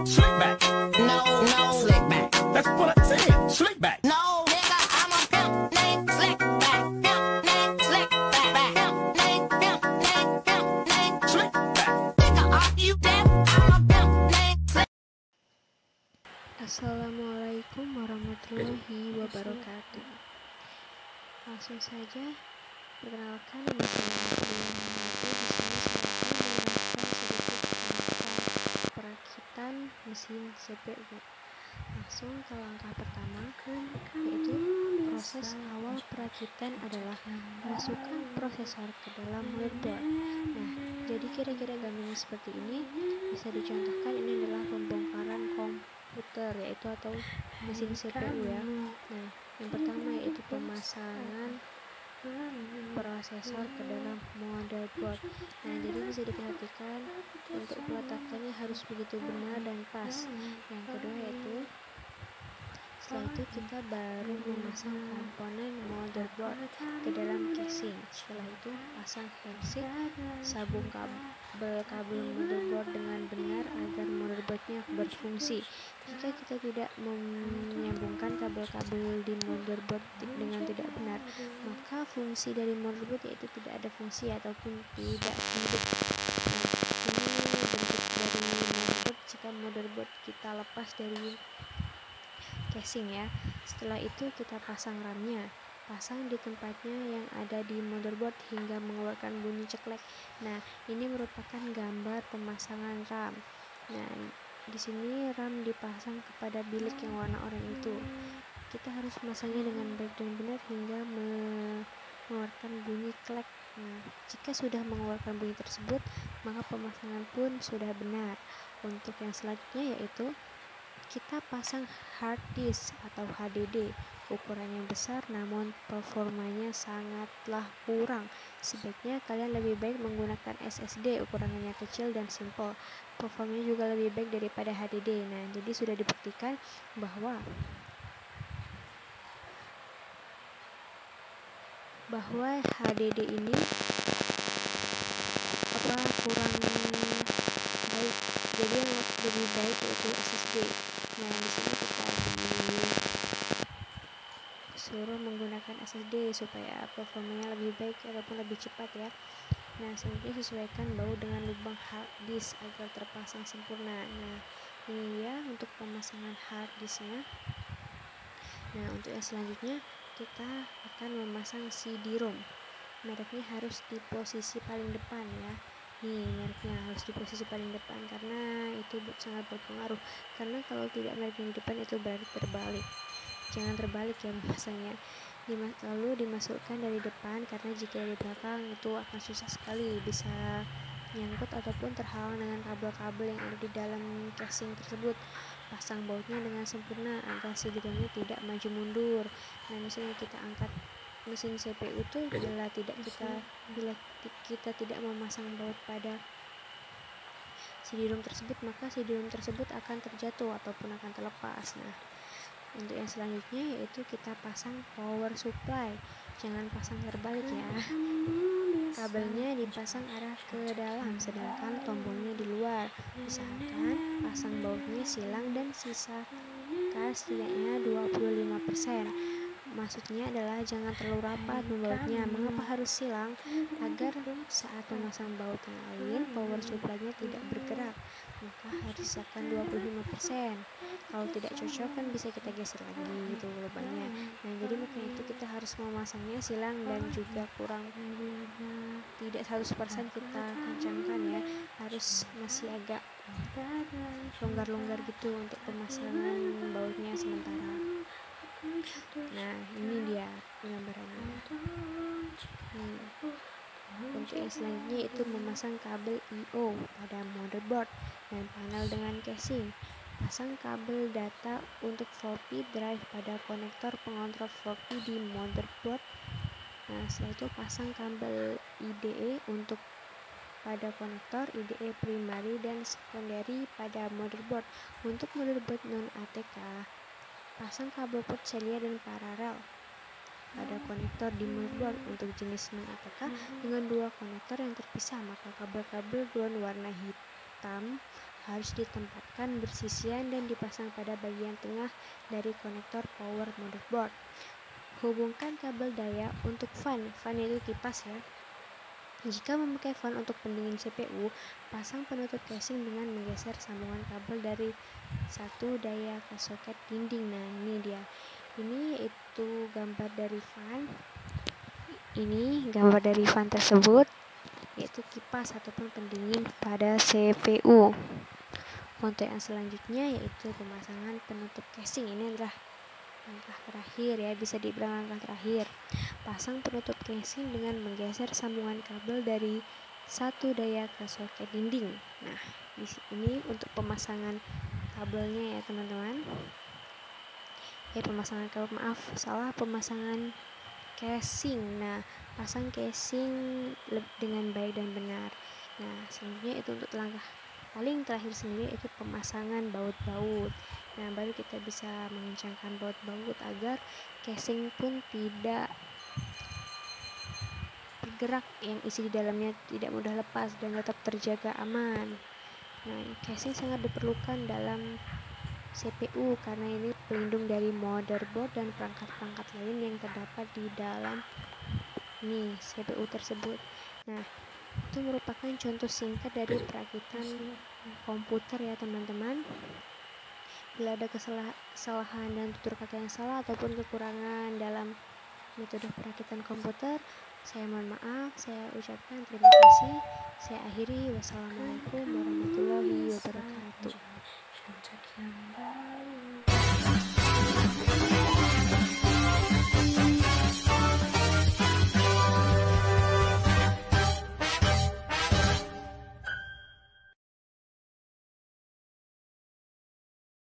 Slick back. No, no, slick back. That's what I said. Slick back. No, nigga, I'm a pimp named Slick back. Pimp named Slick back. Pimp named Slick back. Nigga, are you deaf? I'm a pimp named Slick. Assalamualaikum warahmatullahi wabarakatuh. Langsung saja, perkenalkan nama saya Abdullah Muhammad. Di sini saya akan menjelaskan sedikit tentang perakitan mesin CPU. Langsung ke langkah pertama, yaitu proses awal perakitan adalah masukkan prosesor ke dalam motherboard. Nah, jadi kira-kira gambarnya seperti ini. Bisa dicontohkan, ini adalah pembongkaran komputer, yaitu atau mesin CPU ya. Nah, yang pertama yaitu pemasangan prosesor ke dalam motherboard. Nah, jadi bisa diperhatikan untuk peletakannya harus begitu benar dan pas. Yang kedua yaitu setelah itu kita baru memasang komponen motherboard ke dalam casing. Setelah itu pasang handset, sabung kabel motherboard dengan benar agar motherboardnya berfungsi. Jika kita tidak menyambungkan kabel-kabel di motherboard dengan tidak benar, maka fungsi dari motherboard yaitu tidak ada fungsi ataupun tidak hidup. Nah, ini bentuk dari motherboard jika motherboard kita lepas dari casing ya. Setelah itu kita pasang RAM-nya, pasang di tempatnya yang ada di motherboard hingga mengeluarkan bunyi ceklek. Nah, ini merupakan gambar pemasangan RAM. Nah, di sini RAM dipasang kepada bilik yang warna oranye itu. Kita harus memasangnya dengan baik dan benar hingga mengeluarkan bunyi klek. Nah, jika sudah mengeluarkan bunyi tersebut, maka pemasangan pun sudah benar. Untuk yang selanjutnya yaitu kita pasang hard disk atau HDD. Ukurannya besar namun performanya sangatlah kurang. Sebaiknya kalian lebih baik menggunakan SSD, ukurannya kecil dan simple. Performanya juga lebih baik daripada HDD. Nah, jadi sudah dibuktikan bahwa HDD ini kurang baik. Jadi yang lebih baik yaitu SSD. Nah, di sini kita disuruh menggunakan SSD supaya performanya lebih baik ataupun lebih cepat ya. Nah, selanjutnya sesuaikan baut dengan lubang hard disk agar terpasang sempurna. Nah, ini ya untuk pemasangan hard disknya. Nah, untuk yang selanjutnya kita akan memasang CD-ROM. Mereknya harus di posisi paling depan ya. Nih, mereknya harus di posisi paling depan karena itu sangat berpengaruh. Karena kalau tidak mereknya di depan itu berarti terbalik. Jangan terbalik ya memasangnya. Lalu dimasukkan dari depan karena jika dari belakang itu akan susah sekali, bisa nyangkut ataupun terhalang dengan kabel-kabel yang ada di dalam casing tersebut. Pasang bautnya dengan sempurna agar CD-ROM-nya tidak maju mundur. Nah, misalnya kita angkat mesin CPU itu bila kita tidak memasang baut pada CD-ROM tersebut, maka CD-ROM tersebut akan terjatuh ataupun akan terlepas. Nah, untuk yang selanjutnya yaitu kita pasang power supply. Jangan pasang terbalik ya. Kabelnya dipasang arah ke dalam sedangkan tombolnya di luar. Usahakan pasang bautnya silang dan sisakan setidaknya 25%. Maksudnya adalah jangan terlalu rapat membautnya. Mengapa harus silang? Agar saat memasang baut yang lain, power supply-nya tidak bergerak. Maka harus sisakan 25%. Kalau tidak cocok kan bisa kita geser lagi gitu lubangnya. Nah, jadi makanya itu kita harus memasangnya silang dan juga kurang tidak 100% kita kencangkan ya. Harus masih agak longgar-longgar gitu untuk pemasangan bautnya sementara. Nah, ini dia gambarannya. Untuk yang selanjutnya itu memasang kabel I/O pada motherboard dan panel dengan casing. Pasang kabel data untuk floppy drive pada konektor pengontrol floppy di motherboard. Nah, setelah itu pasang kabel IDE untuk pada konektor IDE primary dan secondary pada motherboard. Untuk motherboard non ATK, pasang kabel port serial dan paralel pada konektor di motherboard. Untuk jenis non ATK dengan dua konektor yang terpisah, maka kabel-kabel ground warna hitam harus ditempatkan bersisian dan dipasang pada bagian tengah dari konektor power motherboard. Hubungkan kabel daya untuk fan itu kipas ya. Jika memakai fan untuk pendingin CPU, pasang penutup casing dengan menggeser sambungan kabel dari satu daya ke soket dinding. Nah, ini dia. Ini yaitu gambar dari fan. Ini gambar dari fan tersebut, yaitu kipas ataupun pendingin pada CPU. Untuk yang selanjutnya yaitu pemasangan penutup casing. Ini adalah langkah terakhir ya, bisa dibilang langkah terakhir. Pasang penutup casing dengan menggeser sambungan kabel dari satu daya ke soket dinding. Nah, di sini untuk pemasangan kabelnya ya teman-teman. Pemasangan casing. Nah, pasang casing dengan baik dan benar. Nah, selanjutnya itu untuk langkah paling terakhir sendiri itu pemasangan baut-baut. Nah, baru kita bisa mengencangkan baut-baut agar casing pun tidak bergerak, yang isi di dalamnya tidak mudah lepas dan tetap terjaga aman. Nah, casing sangat diperlukan dalam CPU karena ini pelindung dari motherboard dan perangkat-perangkat lain yang terdapat di dalam CPU tersebut. Nah, itu merupakan contoh singkat dari perakitan komputer ya teman-teman. Bila ada kesalahan dan tutur kata yang salah ataupun kekurangan dalam metode perakitan komputer, saya mohon maaf, saya ucapkan terima kasih. Saya akhiri, wassalamualaikum warahmatullahi wabarakatuh.